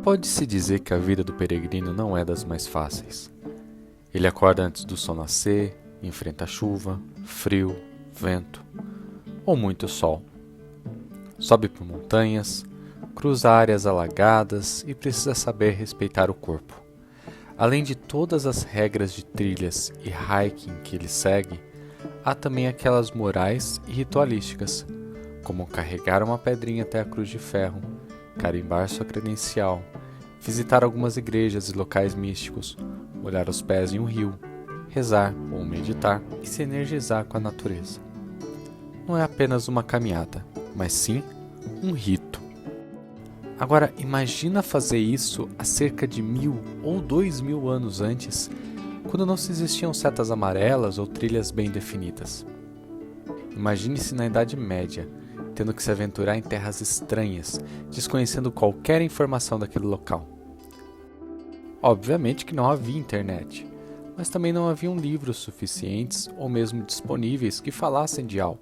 Pode-se dizer que a vida do peregrino não é das mais fáceis. Ele acorda antes do sol nascer, enfrenta chuva, frio, vento ou muito sol. Sobe por montanhas, cruza áreas alagadas e precisa saber respeitar o corpo. Além de todas as regras de trilhas e hiking que ele segue, há também aquelas morais e ritualísticas, como carregar uma pedrinha até a cruz de ferro, carimbar sua credencial, visitar algumas igrejas e locais místicos, molhar os pés em um rio, rezar ou meditar e se energizar com a natureza. Não é apenas uma caminhada, mas sim um rito. Agora, imagina fazer isso há cerca de 1000 ou 2000 anos antes, quando não se existiam setas amarelas ou trilhas bem definidas. Imagine-se na Idade Média, tendo que se aventurar em terras estranhas, desconhecendo qualquer informação daquele local. Obviamente que não havia internet, mas também não haviam livros suficientes ou mesmo disponíveis que falassem de algo,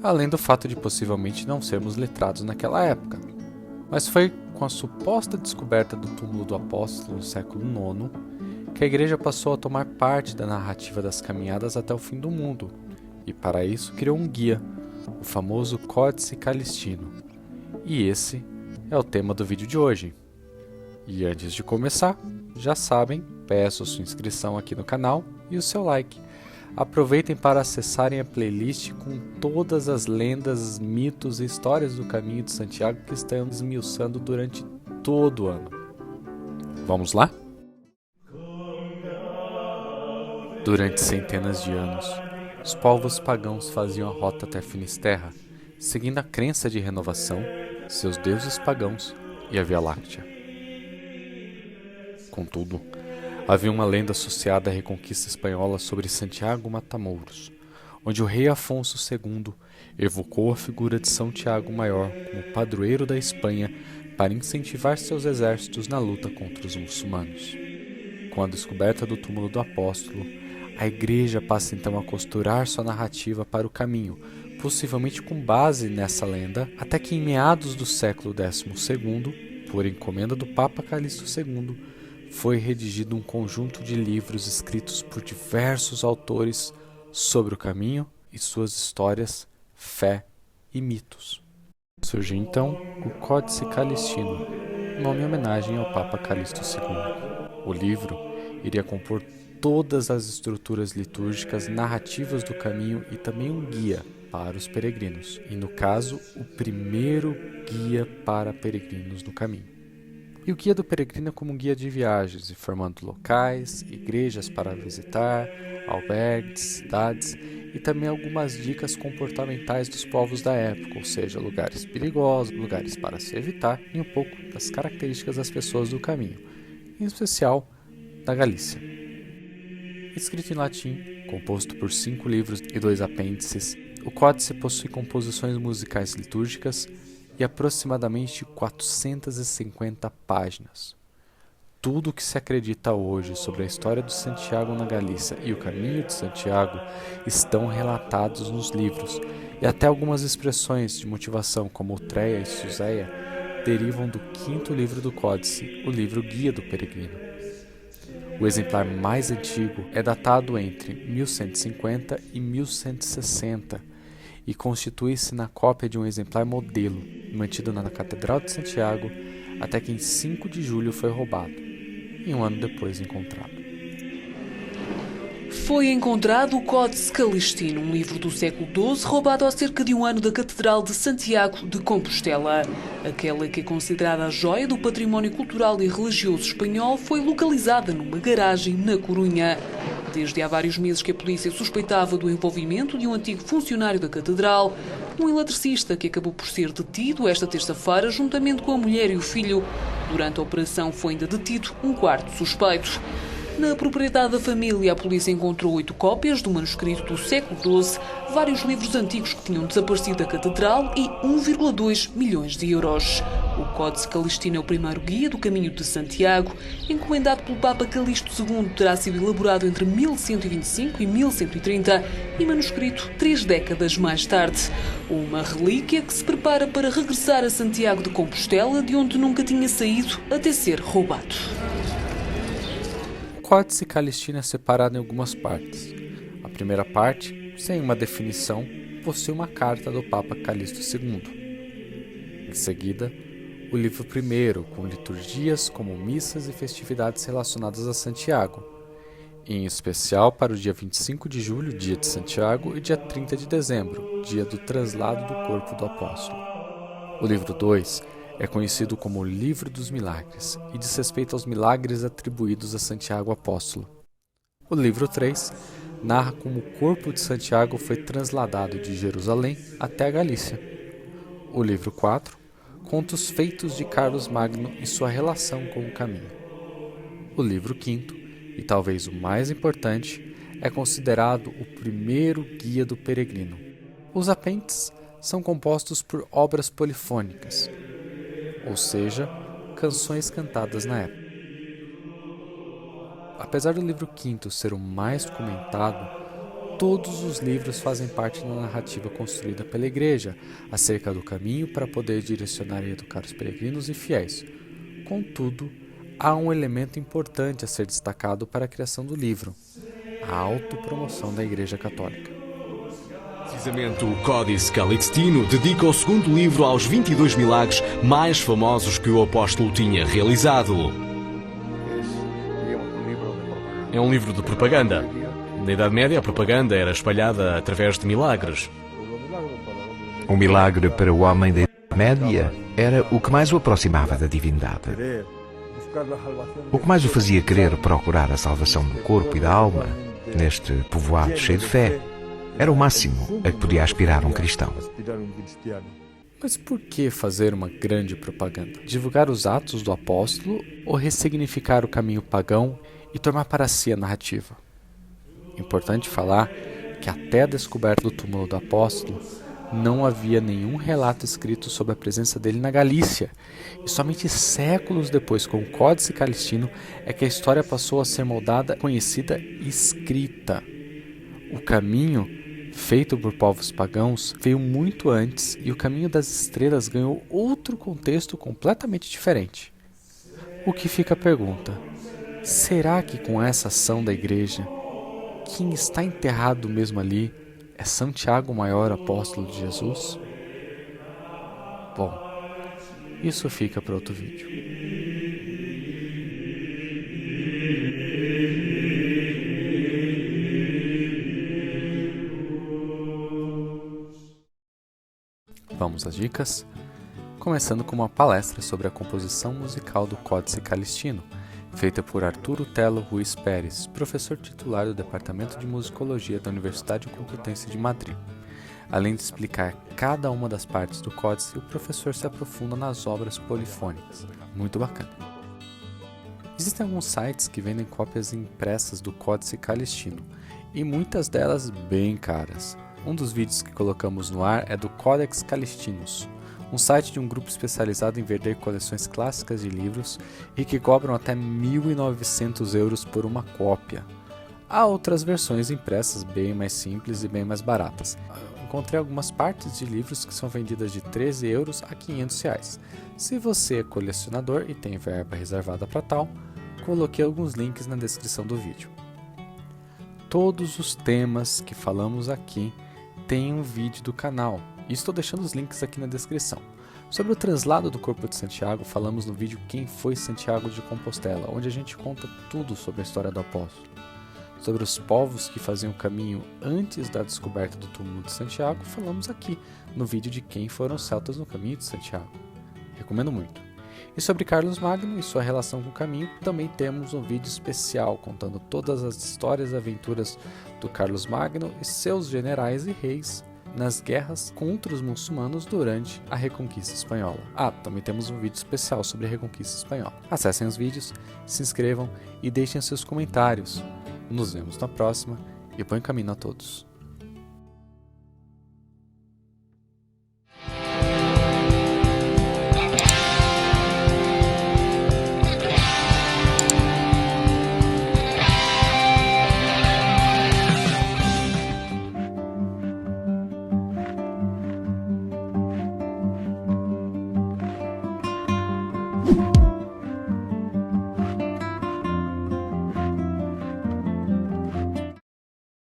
além do fato de possivelmente não sermos letrados naquela época. Mas foi com a suposta descoberta do túmulo do apóstolo no século IX que a igreja passou a tomar parte da narrativa das caminhadas até o fim do mundo, e para isso criou um guia, o famoso Códice Calistino. E esse é o tema do vídeo de hoje. E antes de começar, já sabem, peço sua inscrição aqui no canal e o seu like. Aproveitem para acessarem a playlist com todas as lendas, mitos e histórias do Caminho de Santiago que estamos esmiuçando durante todo o ano. Vamos lá? Durante centenas de anos, os povos pagãos faziam a rota até Finisterra, seguindo a crença de renovação, seus deuses pagãos e a Via Láctea. Contudo, havia uma lenda associada à reconquista espanhola sobre Santiago Matamoros, onde o rei Afonso II evocou a figura de São Tiago Maior como padroeiro da Espanha para incentivar seus exércitos na luta contra os muçulmanos. Com a descoberta do túmulo do apóstolo, a igreja passa então a costurar sua narrativa para o caminho, possivelmente com base nessa lenda, até que em meados do século XII, por encomenda do Papa Calixto II, foi redigido um conjunto de livros escritos por diversos autores sobre o caminho e suas histórias, fé e mitos. Surgiu então o Códice Calistino, nome em homenagem ao Papa Calixto II. O livro iria compor todas as estruturas litúrgicas narrativas do caminho e também um guia para os peregrinos, e no caso, o primeiro guia para peregrinos no caminho. E o guia do peregrino é como um guia de viagens, informando locais, igrejas para visitar, albergues, cidades e também algumas dicas comportamentais dos povos da época, ou seja, lugares perigosos, lugares para se evitar e um pouco das características das pessoas do caminho, em especial da Galícia. Escrito em latim, composto por 5 livros e 2 apêndices, o códice possui composições musicais litúrgicas e aproximadamente 450 páginas. Tudo o que se acredita hoje sobre a história de Santiago na Galícia e o Caminho de Santiago estão relatados nos livros, e até algumas expressões de motivação, como Utreia e Suzeia, derivam do 5º livro do Códice, o livro Guia do Peregrino. O exemplar mais antigo é datado entre 1150 e 1160 e constitui-se na cópia de um exemplar modelo, mantido na Catedral de Santiago, até que em 5 de julho foi roubado, e um ano depois encontrado. Foi encontrado o Códice Calistino, um livro do século XII, roubado há cerca de um ano da Catedral de Santiago de Compostela. Aquela que é considerada a joia do património cultural e religioso espanhol foi localizada numa garagem na Corunha. Desde há vários meses que a polícia suspeitava do envolvimento de um antigo funcionário da Catedral, um eletricista que acabou por ser detido esta terça-feira juntamente com a mulher e o filho. Durante a operação foi ainda detido um 4º suspeito. Na propriedade da família, a polícia encontrou 8 cópias do manuscrito do século XII, vários livros antigos que tinham desaparecido da catedral e 1,2 milhões de euros. O Códice Calistino é o primeiro guia do Caminho de Santiago, encomendado pelo Papa Calixto II, terá sido elaborado entre 1125 e 1130 e manuscrito 3 décadas mais tarde. Uma relíquia que se prepara para regressar a Santiago de Compostela, de onde nunca tinha saído até ser roubado. O Códice Calistino é separado em algumas partes. A primeira parte, sem uma definição, possui uma carta do Papa Calixto II. Em seguida, o livro primeiro, com liturgias como missas e festividades relacionadas a Santiago, em especial para o dia 25 de julho, dia de Santiago, e dia 30 de dezembro, dia do translado do corpo do apóstolo. O livro 2 é conhecido como o Livro dos Milagres e diz respeito aos milagres atribuídos a Santiago Apóstolo. O livro 3 narra como o corpo de Santiago foi transladado de Jerusalém até a Galícia. O livro 4 conta os feitos de Carlos Magno e sua relação com o caminho. O livro 5, e talvez o mais importante, é considerado o primeiro guia do peregrino. Os apêndices são compostos por obras polifônicas, ou seja, canções cantadas na época. Apesar do livro 5 ser o mais comentado, todos os livros fazem parte da narrativa construída pela Igreja acerca do caminho para poder direcionar e educar os peregrinos e fiéis. Contudo, há um elemento importante a ser destacado para a criação do livro: a autopromoção da Igreja Católica. Precisamente o Códice Calixtino dedica o segundo livro aos 22 milagres mais famosos que o apóstolo tinha realizado. É um livro de propaganda. Na Idade Média, a propaganda era espalhada através de milagres. O milagre para o homem da Idade Média era o que mais o aproximava da divindade. O que mais o fazia querer procurar a salvação do corpo e da alma, neste povoado cheio de fé, era o máximo a que podia aspirar um cristão. Mas por que fazer uma grande propaganda? Divulgar os atos do apóstolo ou ressignificar o caminho pagão e tomar para si a narrativa? Importante falar que até a descoberta do túmulo do apóstolo, não havia nenhum relato escrito sobre a presença dele na Galícia, e somente séculos depois, com o Códice Calistino, é que a história passou a ser moldada, conhecida e escrita. O caminho, feito por povos pagãos, veio muito antes, e o caminho das estrelas ganhou outro contexto completamente diferente. O que fica a pergunta: será que com essa ação da Igreja, quem está enterrado mesmo ali é Santiago Maior, apóstolo de Jesus? Bom, isso fica para outro vídeo. Vamos às dicas? Começando com uma palestra sobre a composição musical do Códice Calistino, feita por Arturo Telo Ruiz Pérez, professor titular do Departamento de Musicologia da Universidade Complutense de Madrid. Além de explicar cada uma das partes do códice, o professor se aprofunda nas obras polifônicas. Muito bacana. Existem alguns sites que vendem cópias impressas do Códice Calistino, e muitas delas bem caras. Um dos vídeos que colocamos no ar é do Codex Calistinus, um site de um grupo especializado em vender coleções clássicas de livros e que cobram até 1.900 euros por uma cópia. Há outras versões impressas bem mais simples e bem mais baratas. Encontrei algumas partes de livros que são vendidas de 13 euros a 500 reais. Se você é colecionador e tem verba reservada para tal, coloquei alguns links na descrição do vídeo. Todos os temas que falamos aqui têm um vídeo do canal, e estou deixando os links aqui na descrição. Sobre o translado do corpo de Santiago, falamos no vídeo Quem foi Santiago de Compostela, onde a gente conta tudo sobre a história do apóstolo. Sobre os povos que faziam o caminho antes da descoberta do túmulo de Santiago, falamos aqui no vídeo de Quem foram os celtas no caminho de Santiago. Recomendo muito. E sobre Carlos Magno e sua relação com o caminho, também temos um vídeo especial contando todas as histórias e aventuras do Carlos Magno e seus generais e reis nas guerras contra os muçulmanos durante a Reconquista Espanhola. Também temos um vídeo especial sobre a Reconquista Espanhola. Acessem os vídeos, se inscrevam e deixem seus comentários. Nos vemos na próxima e bom caminho a todos.